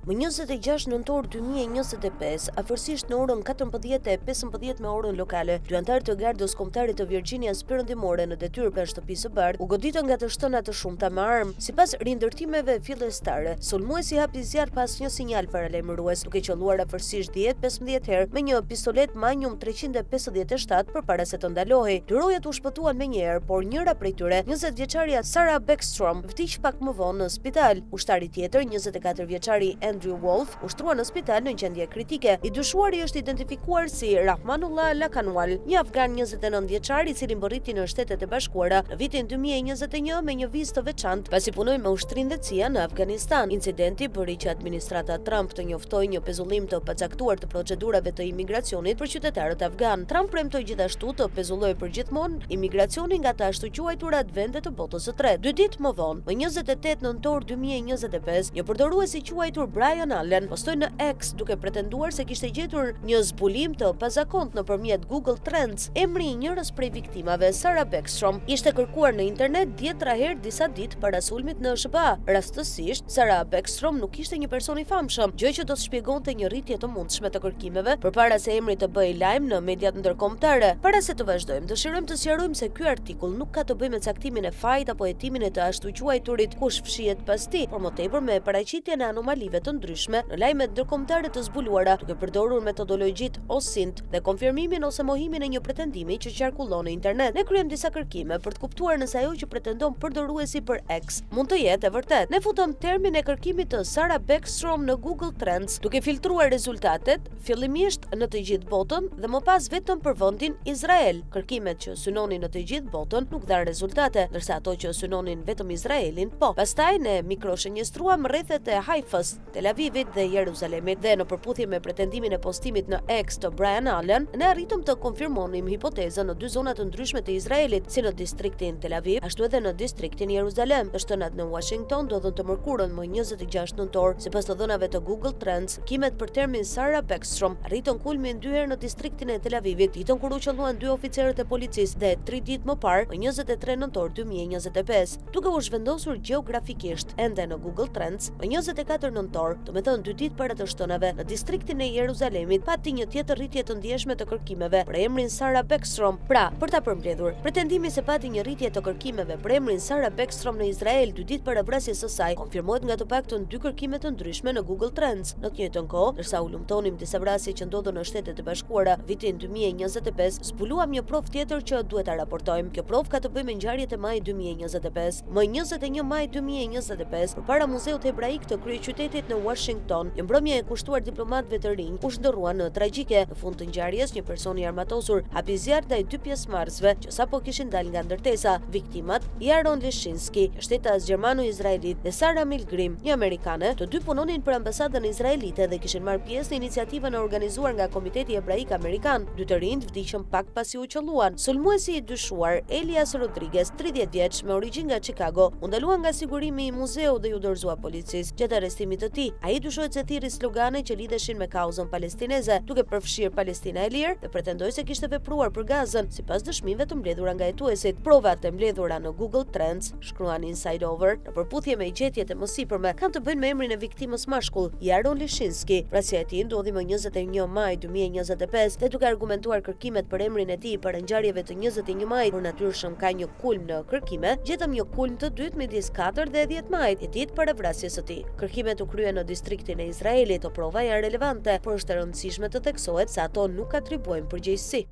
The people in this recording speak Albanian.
Më 26 nëntor 2025, afërsisht në orën 14:15 me orën lokale, dy anëtarë të gardës kombëtare të Virgjinias Perëndimore në detyrë pranë shtëpisë së bardhë u goditën nga të shtëna të shumta me armë. Sipas rindërtimeve fillestare, sulmuesi hapi zjarr pas një sinjal paralajmërues, duke qelluar afërsisht 10-15 herë me një pistolet Magnum 357 përpara se të ndalohej. Dy u shpëtuan menjëherë, por njëra prej tyre, 20-vjeçaria Sarah Beckstrom, vdiq pak më vonë në spital. Ushtari tjetër, 24 vjeçari Andrew Wolf, ushtruan në spital në gjendje kritike. I dyshuari është identifikuar si Rahmanullah Lakanwal, një afgan 29 vjeçar i cili mbërriti në Shtetet e Bashkuara në vitin 2021 me një vizë të veçantë pasi punoi me ushtrinë dhe CIA në Afganistan. Incidenti bëri që administrata Trump të njoftojë një pezullim të pacaktuar të procedurave të imigracionit për qytetarët afgan. Trump premtoi gjithashtu të pezullojë përgjithmonë imigracionin nga të ashtu quajturat vende të botës së tretë. 2 ditë më vonë, më 28 nëntor 2025, një përdorues i quajtur Brian Allen postoi në X duke pretenduar se kishte gjetur një zbulim të pazakontë nëpërmjet Google Trends. Emri i njërës prej viktimave, Sarah Beckstrom, ishte kërkuar në internet 10 herë disa ditë para sulmit në SBA. Rastësisht, Sarah Beckstrom nuk ishte një person i famshëm, gjë që do të shpjegonte një rritje të mundshme të kërkimeve përpara se emri të bëjë lajm në mediat ndërkombëtare. Para se të vazhdojmë, dëshirojmë të sqarojmë se ky artikull nuk ka të bëjë me caktimin e fajit apo hetimin e të ashtu quajturit kush fshihet pas tij, por më tepër me paraqitjen e anomalive të ndryshme në lajmet ndërkombëtare të zbuluara, duke përdorur metodologjit OSINT dhe konfirmimin ose mohimin e një pretendimi që qarkullon në internet. Ne kryejm disa kërkime për të kuptuar nëse ajo që pretendon përdoruesi për X mund të jetë e vërtetë. Ne futëm termin e kërkimit të Sarah Beckstrom në Google Trends, duke filtruar rezultatet fillimisht në të gjithë botën dhe më pas vetëm për vendin Izrael. Kërkimet që synonin në të gjithë botën nuk dhanë rezultate, ndërsa ato që synonin vetëm Izraelin, po. Pastaj ne mikroshenjestruam rrethet e Haifës, Tel Avivit dhe Jeruzalemit dhe në përputhje me pretendimin e postimit në X të Brian Allen, ne arritëm të konfirmonim hipotezën në 2 zona të ndryshme të Izraelit, si në distriktin Tel Aviv, ashtu edhe në distriktin Jeruzalem. Të shtënat në Washington ndodhen të mërkurën më 26 nëntor. Sipas të dhënave të Google Trends, kërkimet për termin Sarah Beckstrom arritën kulmin 2 herë në distriktin e Tel Avivit, ditën kur u qelluan 2 oficerët e policisë dhe 3 ditë më parë, më 23 nëntor 2025. Duke u zhvendosur gjeografikisht ende në Google Trends, më 24 nëntor, do të thënë 2 ditë para të shtënave, në distriktin e Jeruzalemit pati një tjetër rritje të ndjeshme të kërkimeve për emrin Sarah Beckstrom. Pra, për ta përmbledhur, pretendimi se pati një rritje të kërkimeve për emrin Sarah Beckstrom në Izrael 2 ditë para vrasjes së saj, konfirmohet nga të paktën 2 kërkime të ndryshme në Google Trends. Në të njëjtën kohë, ndërsa u lumtonim disa vrasje që ndodhen në Shtetet e Bashkuara vitin 2025, zbuluam një provë tjetër që duhet ta raportojmë. Kjo provë ka të bëjë me ngjarjet e majit 2025. Më 21 maj 2025, përpara Muzeut Hebraik të kryeqytetit në Washington, një mbrëmje e kushtuar diplomatëve të rinj u shndërrua në tragjike. Në fund të ngjarjes, një person i armatosur hapi zjarr ndaj 2 pjesëmarrësve që sapo kishin dalë nga ndërtesa. Viktimat, Yaron Leshinsky, shtetas gjermano-izraelit, dhe Sarah Milgrim, një amerikane, të dy punonin për ambasadën izraelite dhe kishin marrë pjesë në iniciativën e organizuar nga Komiteti Hebraik Amerikan. 2 të rinjt vdiqën pak pasi u qelluan. Sulmuesi i dyshuar, Elias Rodriguez, 30 vjeç, me origjinë nga Chicago, u ndalua nga sigurimi i muzeut dhe ju dorëzua policisë. Gjatë arrestimit të tij, ai dyshohet se thirrri slogane që lidheshin me kauzën palestineze, duke përfshirë Palestina e lirë dhe pretendoi se kishte vepruar për Gazën, sipas dëshmimeve të mbledhura nga hetuesit. Provat e mbledhura në Google Trends, shkruan Inside Over, në përputhje me gjetjet e mësipërme, kanë të bëjnë me emrin e viktimës mashkull, Yaron Leshinsky. Vrasja e tij ndodhi më 21 maj 2025 dhe duke argumentuar kërkimet për emrin e tij para ngjarjeve të 21 majit, por natyrshëm ka një kulm në kërkime, gjetëm një kulm të dytë midis 4 dhe 10 majit, një ditë para vrasjes së tij. Kërkimet u kryen në distriktin e Izraelit, prova janë relevante, por është e rëndësishme të theksohet se ato nuk atribuojnë përgjegjësi.